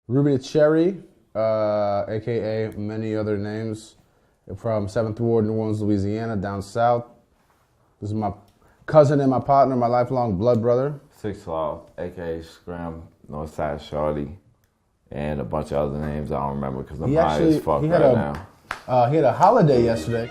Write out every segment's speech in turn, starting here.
Ruby the Cherry, aka many other names, from 7th Ward, New Orleans, Louisiana, down south. This is my cousin and my partner, my lifelong blood brother. 6 Law, aka Scram, Northside Shorty, and a bunch of other names I don't remember because I'm high as fuck right now. He had a holiday yesterday.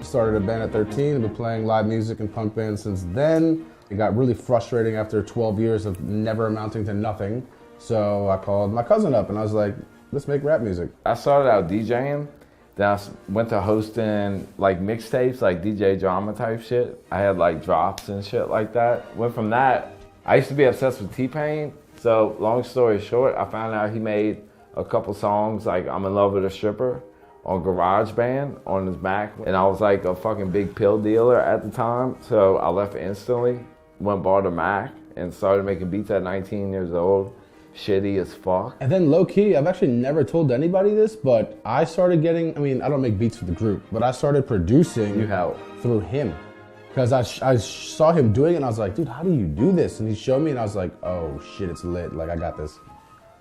Started a band at 13, I've been playing live music and punk bands since then. It got really frustrating after 12 years of never amounting to nothing. So I called my cousin up and I was like, let's make rap music. I started out DJing, then I went to hosting like mixtapes, like DJ drama type shit. I had like drops and shit like that. Went from that, I used to be obsessed with T-Pain. So long story short, I found out he made a couple songs like I'm in Love with a Stripper on GarageBand on his Mac. And I was like a fucking big pill dealer at the time. So I left instantly, went bought a Mac and started making beats at 19 years old. Shitty as fuck. And then low key, I've actually never told anybody this, but I started getting, I mean, I don't make beats for the group, but I started producing through him. Because I saw him doing it and I was like, dude, how do you do this? And he showed me and I was like, oh shit, it's lit. Like, I got this.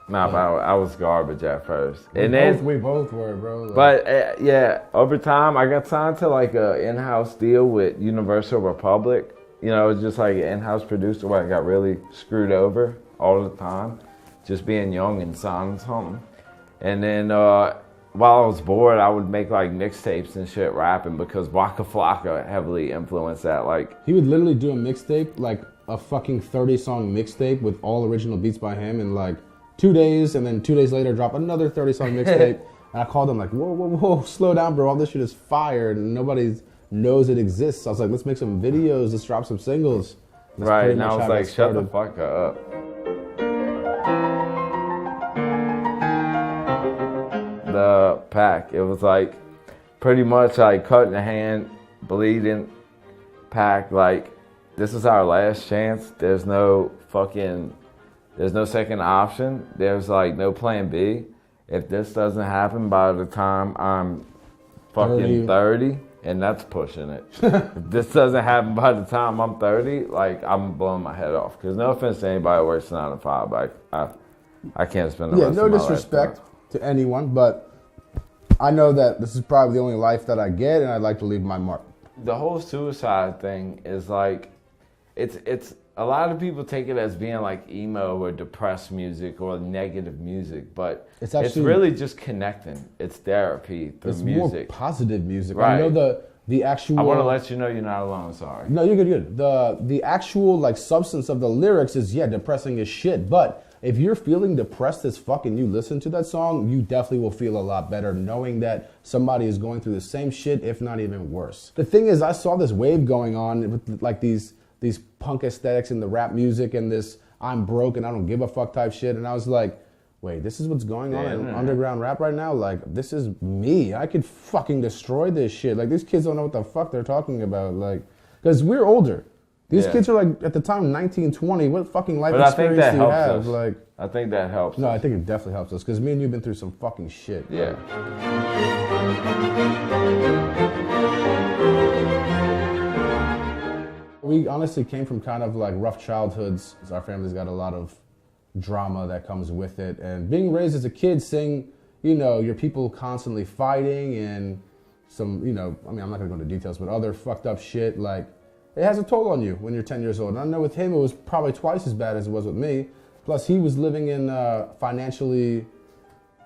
Nah, but I was garbage at first. We both were, bro. Like, but yeah, over time, I got signed to like a in-house deal with Universal Republic. You know, it was just like an in-house producer where I got really screwed over all the time. Just being young and signing something. And then while I was bored, I would make like mixtapes and shit rapping because Waka Flocka heavily influenced that. Like, he would literally do a mixtape, like a fucking 30-song mixtape with all original beats by him in like 2 days, and then 2 days later drop another 30-song mixtape. And I called him like, whoa, slow down, bro. All this shit is fire and nobody knows it exists. I was like, let's make some videos, let's drop some singles. That's right, and I was like, shut the fuck up. The pack, it was like pretty much like cut in the hand, bleeding, pack, like this is our last chance. There's no second option. There's like no plan B. If this doesn't happen by the time I'm fucking 30, and that's pushing it. If this doesn't happen by the time I'm 30, like I'm blowing my head off. Because no offense to anybody who works 9 to 5, but I can't spend the rest of my life. Yeah, no disrespect to anyone, but I know that this is probably the only life that I get, and I'd like to leave my mark. The whole suicide thing is like, it's a lot of people take it as being like emo or depressed music or negative music, but it's really just connecting. It's therapy through music. It's more positive music. Right. I know the actual. I want to let you know you're not alone. Sorry. No, you're good. The actual like substance of the lyrics is depressing as shit. But if you're feeling depressed as fuck and you listen to that song, you definitely will feel a lot better knowing that somebody is going through the same shit, if not even worse. The thing is, I saw this wave going on with like these punk aesthetics in the rap music and this I'm broke and I don't give a fuck type shit. And I was like, wait, this is what's going on in underground rap right now? Like, this is me. I could fucking destroy this shit. Like, these kids don't know what the fuck they're talking about. Like, because we're older. These kids are like, at the time, 19, 20. What fucking life experience do you have? Like, I think that helps. No, I think it definitely helps us because me and you've been through some fucking shit. Yeah. We honestly came from kind of like rough childhoods. Our family's got a lot of drama that comes with it. And being raised as a kid, seeing, you know, your people constantly fighting and some, you know, I mean, I'm not gonna go into details, but other fucked up shit, like, it has a toll on you when you're 10 years old. And I know with him, it was probably twice as bad as it was with me. Plus, he was living in financially,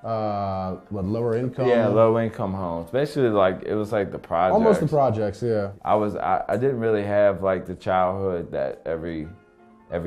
lower income? Yeah, low income homes. Basically, like, it was like the projects. Almost the projects, yeah. I didn't really have like the childhood that every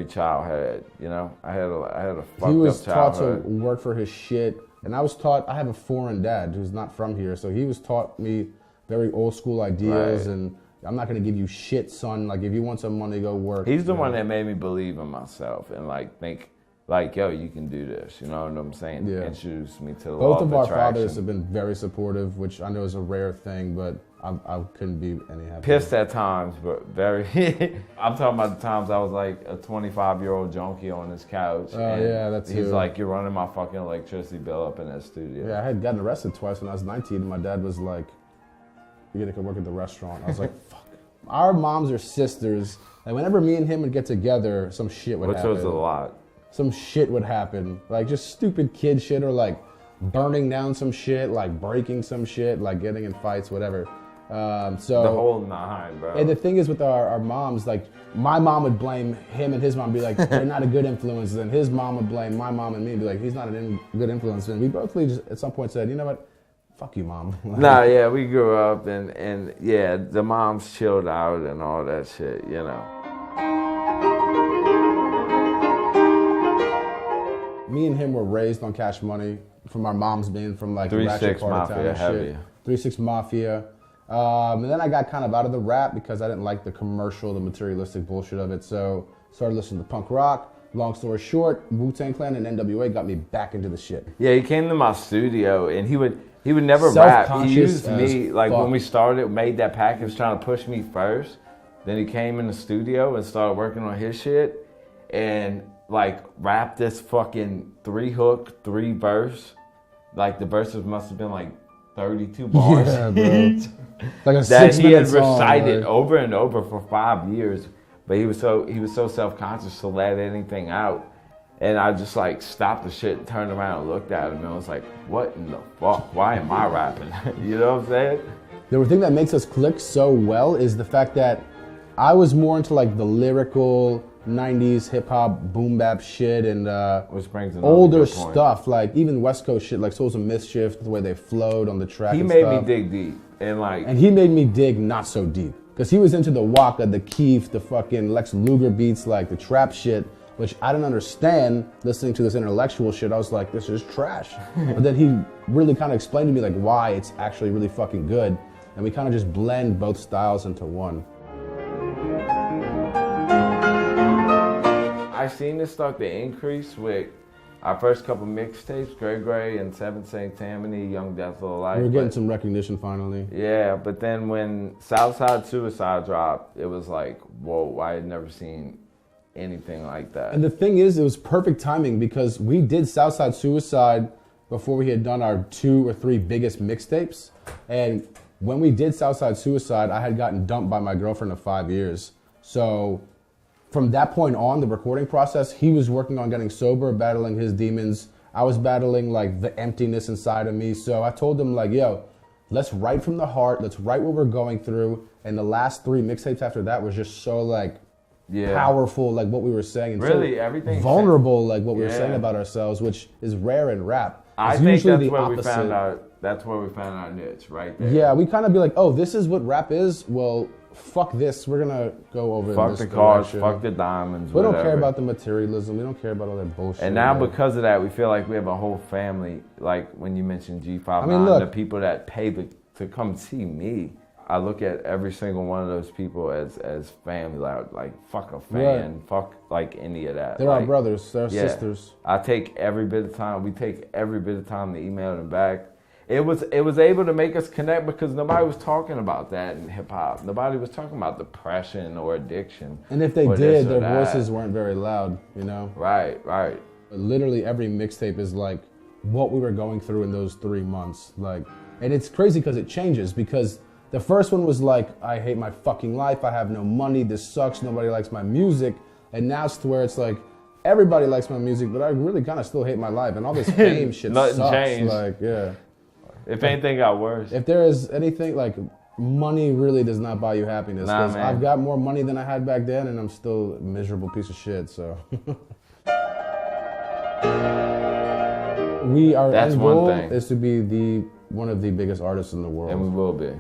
child had, you know? I had a fucked up childhood. He was taught to work for his shit. And I was taught, I have a foreign dad who's not from here. So he was taught me very old school ideas and I'm not gonna give you shit, son. Like, if you want some money, go work. He's the one that made me believe in myself and like think, like, yo, you can do this. You know what I'm saying? Yeah. Introduced me to the law of attraction. Both of our fathers have been very supportive, which I know is a rare thing, but I couldn't be any happier. Pissed at times, but very. I'm talking about the times I was like a 25-year-old junkie on his couch. Oh, yeah, that's He's like, you're running my fucking electricity bill up in that studio. Yeah, I had gotten arrested twice when I was 19, and my dad was like, you're gonna come work at the restaurant. I was like, fuck. our moms are sisters. Like whenever me and him would get together, some shit would happen. Which was a lot. Some shit would happen. Like just stupid kid shit or like burning down some shit, like breaking some shit, like getting in fights, whatever. So the whole nine, bro. And the thing is with our moms, like my mom would blame him and his mom, be like, they're not a good influence. And his mom would blame my mom and me, and be like, he's not a good influence. And we both just at some point said, you know what? Fuck you, mom. Nah, yeah, we grew up and yeah, the moms chilled out and all that shit, you know. Me and him were raised on Cash Money from our moms being from like 3-6 Mafia, heavy. 3-6 Mafia. And then I got kind of out of the rap because I didn't like the commercial, the materialistic bullshit of it. So started listening to punk rock. Long story short, Wu-Tang Clan and NWA got me back into the shit. Yeah, he came to my studio and he would never rap. He used me like fuck. when we started, made that package trying to push me first. Then he came in the studio and started working on his shit and like rapped this fucking 3-hook, 3-verse. Like the verses must have been like 32 bars. Yeah, bro. Like a that he had song, recited like. over and over for 5 years. But he was so self-conscious to let anything out. And I just like stopped the shit, turned around and looked at him and I was like, what in the fuck? Why am I rapping? You know what I'm saying? The thing that makes us click so well is the fact that I was more into like the lyrical 90s hip hop boom bap shit and which brings older stuff, like even West Coast shit, like Souls of Mischief, the way they flowed on the track. He made me dig deep and he made me dig not so deep because he was into the Waka, the Keef, the fucking Lex Luger beats, like the trap shit, which I didn't understand. Listening to this intellectual shit, I was like, this is trash. But then he really kind of explained to me like why it's actually really fucking good, and we kind of just blend both styles into one. I seen this start to increase with our first couple mixtapes, Gray Gray and Seven Saint Tammany, Young Death of Life. We're getting some recognition finally. Yeah, but then when Southside Suicide dropped, it was like, whoa, I had never seen anything like that. And the thing is, it was perfect timing because we did Southside Suicide before we had done our 2 or 3 biggest mixtapes. And when we did Southside Suicide, I had gotten dumped by my girlfriend of 5 years. So from that point on, the recording process, he was working on getting sober, battling his demons. I was battling like the emptiness inside of me. So I told him like, yo, let's write from the heart. Let's write what we're going through. And the last 3 mixtapes after that was just so like powerful, like what we were saying. And really, so everything vulnerable, like what we were saying about ourselves, which is rare in rap. I think that's where we found our niche, right there. Yeah, we kind of be like, oh, this is what rap is. Well, fuck this. We're gonna go over fuck this the cars, direction. fuck the diamonds. We don't care about the materialism. We don't care about all that bullshit. And now because of that, we feel like we have a whole family. Like when you mentioned G59, I mean, look, the people that pay to come see me. I look at every single one of those people as family. Like fuck a fan, fuck like any of that. They're our brothers. They're our sisters. I take every bit of time. We take every bit of time to email them back. It was able to make us connect because nobody was talking about that in hip hop. Nobody was talking about depression or addiction. And if they did, their voices weren't very loud, you know? Right. Literally every mixtape is like what we were going through in those 3 months. Like, and it's crazy because it changes because the first one was like, I hate my fucking life. I have no money. This sucks. Nobody likes my music. And now it's to where it's like, everybody likes my music, but I really kind of still hate my life. And all this fame shit sucks. Changed. Like, yeah. If anything got worse. If there is anything, like, money really does not buy you happiness. Nah, man. I've got more money than I had back then, and I'm still a miserable piece of shit, so. Our end goal is to be one of the biggest artists in the world. And we will be.